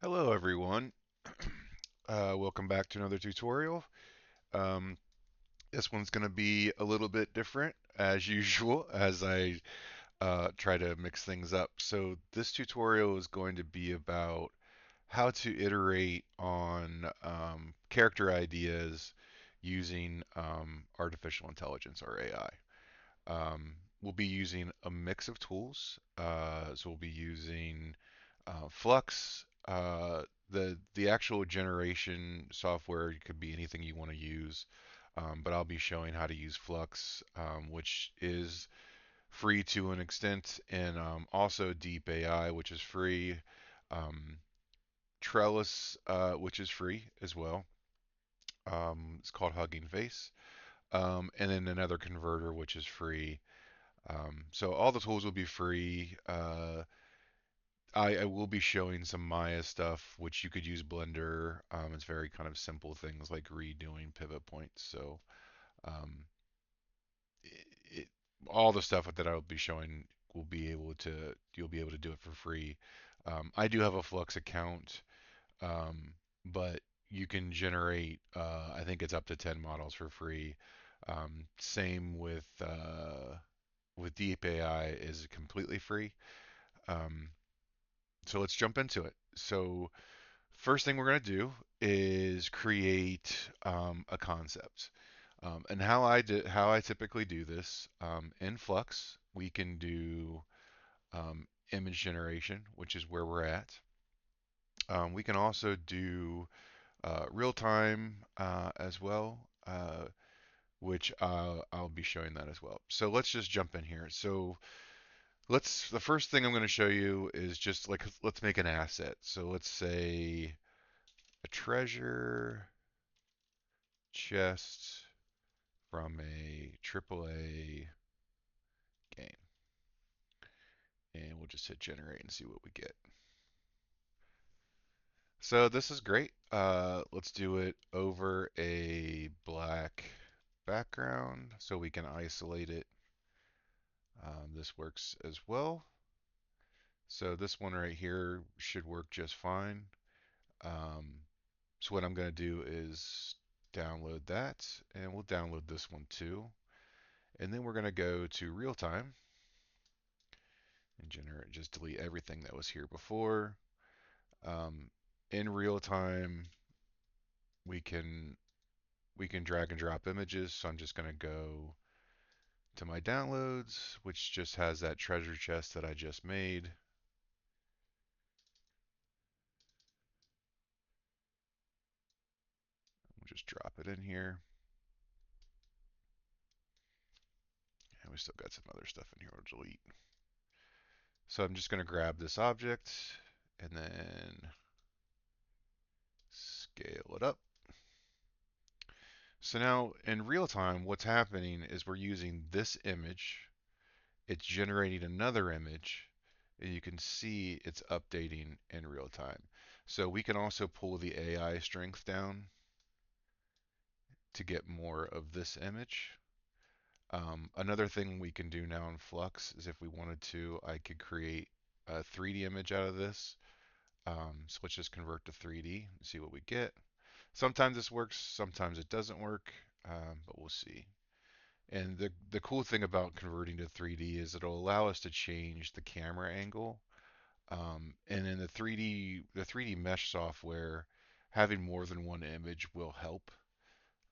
Hello everyone. Welcome back to another tutorial. Um, this one's going to be a little bit different as usual as I try to mix things up. So this tutorial is going to be about how to iterate on character ideas using artificial intelligence or AI. We'll be using a mix of tools. So we'll be using Flux. The actual generation software could be anything you want to use, but I'll be showing how to use Flux, which is free to an extent, and also Deep AI, which is free. Um, Trellis, which is free as well. It's called Hugging Face. And then another converter, which is free. So all the tools will be free. I will be showing some Maya stuff, which you could use Blender. It's very kind of simple things like redoing pivot points. So um, it, all the stuff that I'll be showing will be able to you'll be able to do it for free. I do have a Flux account, um, but you can generate. I think it's up to 10 models for free. Same with Deep AI is completely free. Um, so let's jump into it. So first thing we're going to do is create a concept. And how I typically do this in Flux, we can do image generation, which is where we're at. We can also do real time as well, which I'll be showing that as well. So let's just jump in here. So the first thing I'm going to show you is just like, let's make an asset. So let's say a treasure chest from a AAA game. And we'll just hit generate and see what we get. So this is great. Let's do it over a black background so we can isolate it. This works as well. So this one right here should work just fine. Um, so what I'm going to do is download that, and we'll download this one too. And then we're going to go to real time and generate, just delete everything that was here before. Um, in real time, we can we can drag and drop images. So I'm just going to go to my downloads, which just has that treasure chest that I just made. We'll just drop it in here. And we still got some other stuff in here we'll delete. So I'm just going to grab this object and then scale it up. So now in real time, what's happening is we're using this image. It's generating another image, and you can see it's updating in real time. So we can also pull the AI strength down to get more of this image. Another thing we can do now in Flux is if we wanted to, I could create a 3D image out of this. So let's just convert to 3D and see what we get. Sometimes this works, sometimes it doesn't work, but we'll see. And the cool thing about converting to 3D is it'll allow us to change the camera angle. And in the 3D mesh software, having more than one image will help.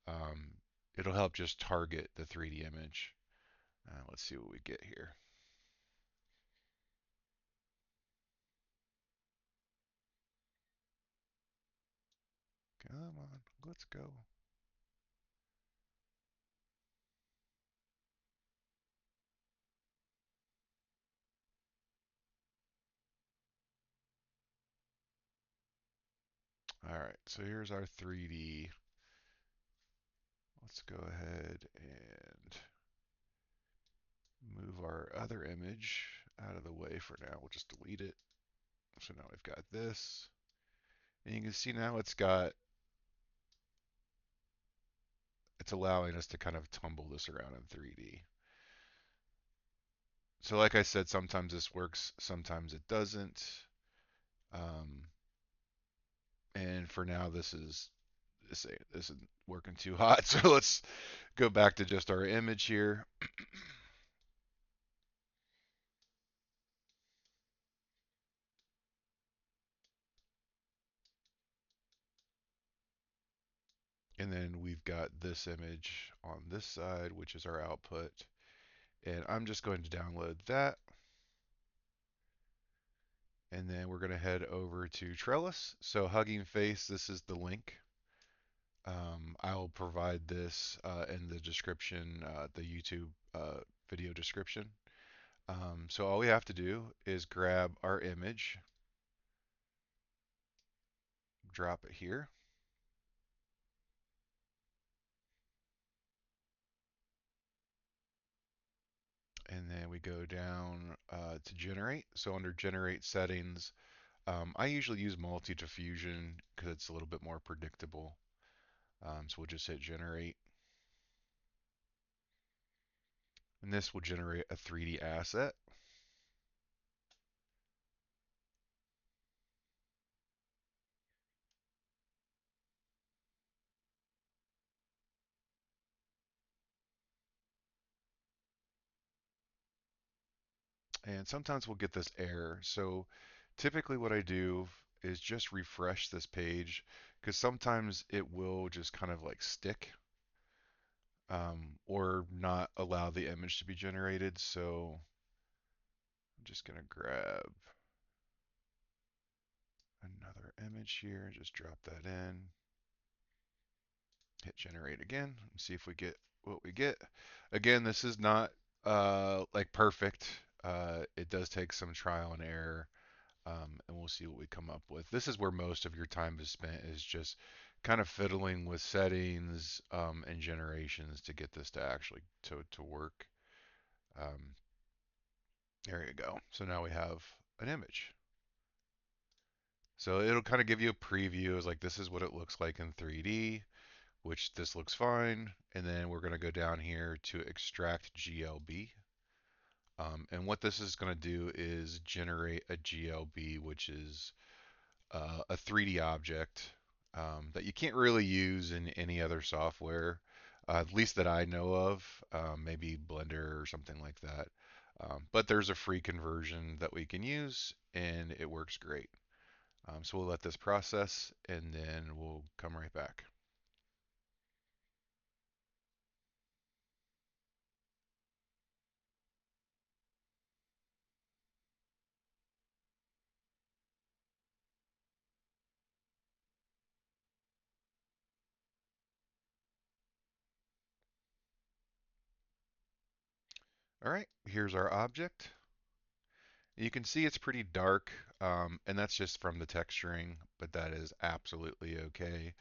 Um, it'll help just target the 3D image. Let's see what we get here. Come on, let's go. All right, so here's our 3D. Let's go ahead and move our other image out of the way for now. We'll just delete it. So now we've got this. And you can see now it's allowing us to kind of tumble this around in 3D. So like I said, sometimes this works, sometimes it doesn't. Um, And for now, this isn't working too hot. So let's go back to just our image here. And then we've got this image on this side, which is our output. And I'm just going to download that. And then we're going to head over to Trellis. So Hugging Face, this is the link. I'll provide this in the description, the YouTube video description. So all we have to do is grab our image, drop it here, and then we go down to generate. So under generate settings, I usually use multi-diffusion because it's a little bit more predictable. So we'll just hit generate, and this will generate a 3D asset. And sometimes we'll get this error. So typically what I do is just refresh this page because sometimes it will just kind of like stick or not allow the image to be generated. So I'm just going to grab another image here, just drop that in, hit generate again, and see if we get what we get. Again, this is not like perfect. It does take some trial and error, and we'll see what we come up with. This is where most of your time is spent, is just kind of fiddling with settings and generations to get this to actually to work. Um, there you go. So now we have an image. So it'll kind of give you a preview as like this is what it looks like in 3D, which this looks fine. And then we're going to go down here to extract GLB. And what this is going to do is generate a GLB, which is a 3D object that you can't really use in any other software, at least that I know of, maybe Blender or something like that. But there's a free conversion that we can use, and it works great. So we'll let this process, and then we'll come right back. All right, here's our object. You can see it's pretty dark, and that's just from the texturing, but that is absolutely okay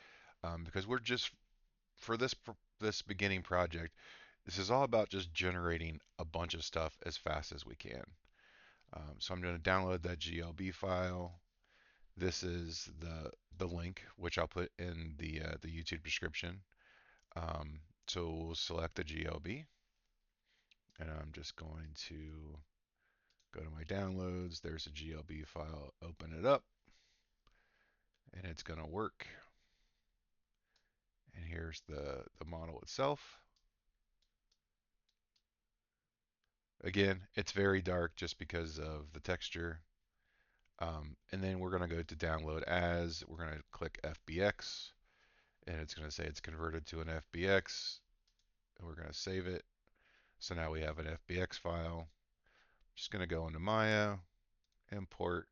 because we're just for this beginning project, this is all about just generating a bunch of stuff as fast as we can. So I'm going to download that GLB file. This is the link, which I'll put in the YouTube description. So we'll select the GLB, and I'm just going to go to my downloads. There's a GLB file. Open it up, and it's going to work. And here's the model itself. Again, it's very dark just because of the texture. And then we're going to go to download as. We're going to click FBX, and it's going to say it's converted to an FBX, and we're going to save it. So now we have an FBX file. Just going to go into Maya, import,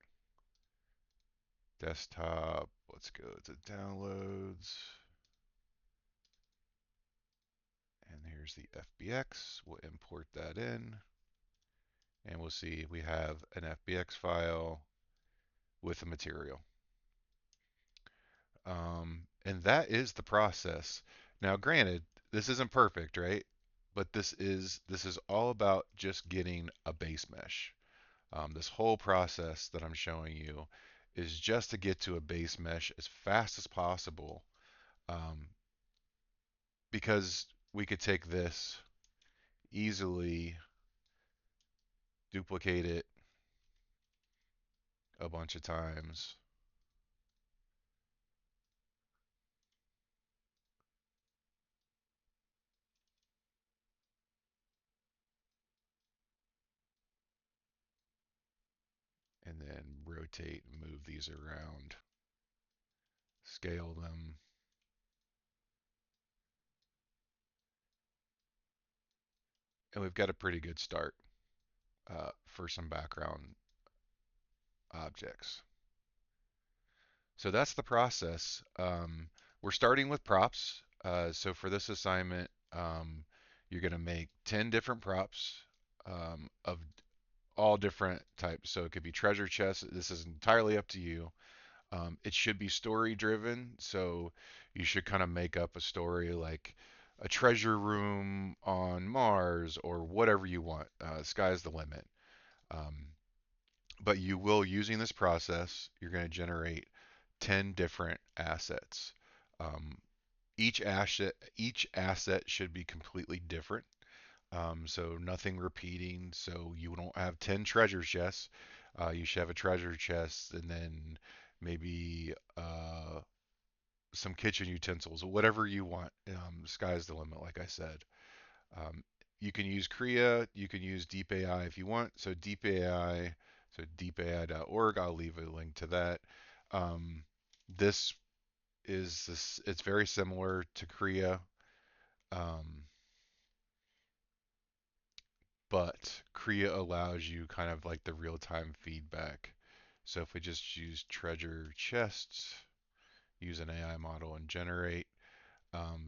desktop. Let's go to downloads. And here's the FBX. We'll import that in, and we'll see we have an FBX file with the material. And that is the process. Now, granted, this isn't perfect, right? But this is all about just getting a base mesh. This whole process that I'm showing you is just to get to a base mesh as fast as possible, um, because we could take this easily, duplicate it a bunch of times, then rotate and move these around, scale them, and we've got a pretty good start for some background objects. So that's the process. We're starting with props. So for this assignment, you're going to make 10 different props of all different types. So it could be treasure chests. This is entirely up to you. It should be story driven. So you should kind of make up a story like a treasure room on Mars or whatever you want. Sky's the limit. Um, but you will, using this process, you're going to generate 10 different assets. Um, each asset should be completely different. So nothing repeating. So you don't have 10 treasure chests. You should have a treasure chest and then maybe some kitchen utensils, whatever you want. Sky's the limit, like I said. Um, you can use Kriya, you can use Deep AI if you want. So Deep AI, so deepai.org, I'll leave a link to that. Um, this it's very similar to Kriya, um, but Kriya allows you kind of like the real-time feedback. So if we just use treasure chests, use an AI model and generate,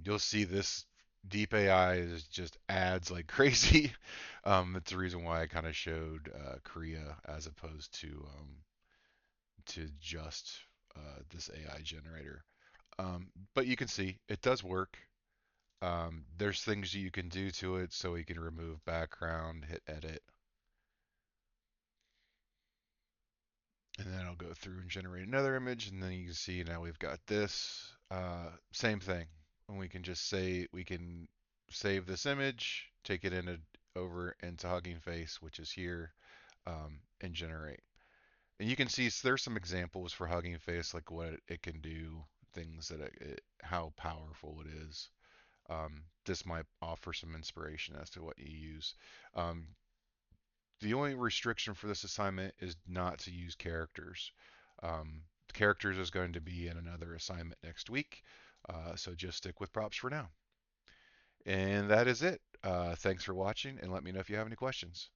you'll see this deep AI is just adds like crazy. That's the reason why I kind of showed Korea as opposed to just this AI generator. But you can see it does work. There's things you can do to it, so we can remove background, hit edit, and then I'll go through and generate another image, and then you can see now we've got this. Same thing. And we can just say we can save this image, take it over into Hugging Face, which is here, and generate. And you can see there's some examples for Hugging Face, like what it can do, things that how powerful it is. This might offer some inspiration as to what you use. Um, the only restriction for this assignment is not to use characters. Um, characters is going to be in another assignment next week, so just stick with props for now. And that is it. Thanks for watching, and let me know if you have any questions.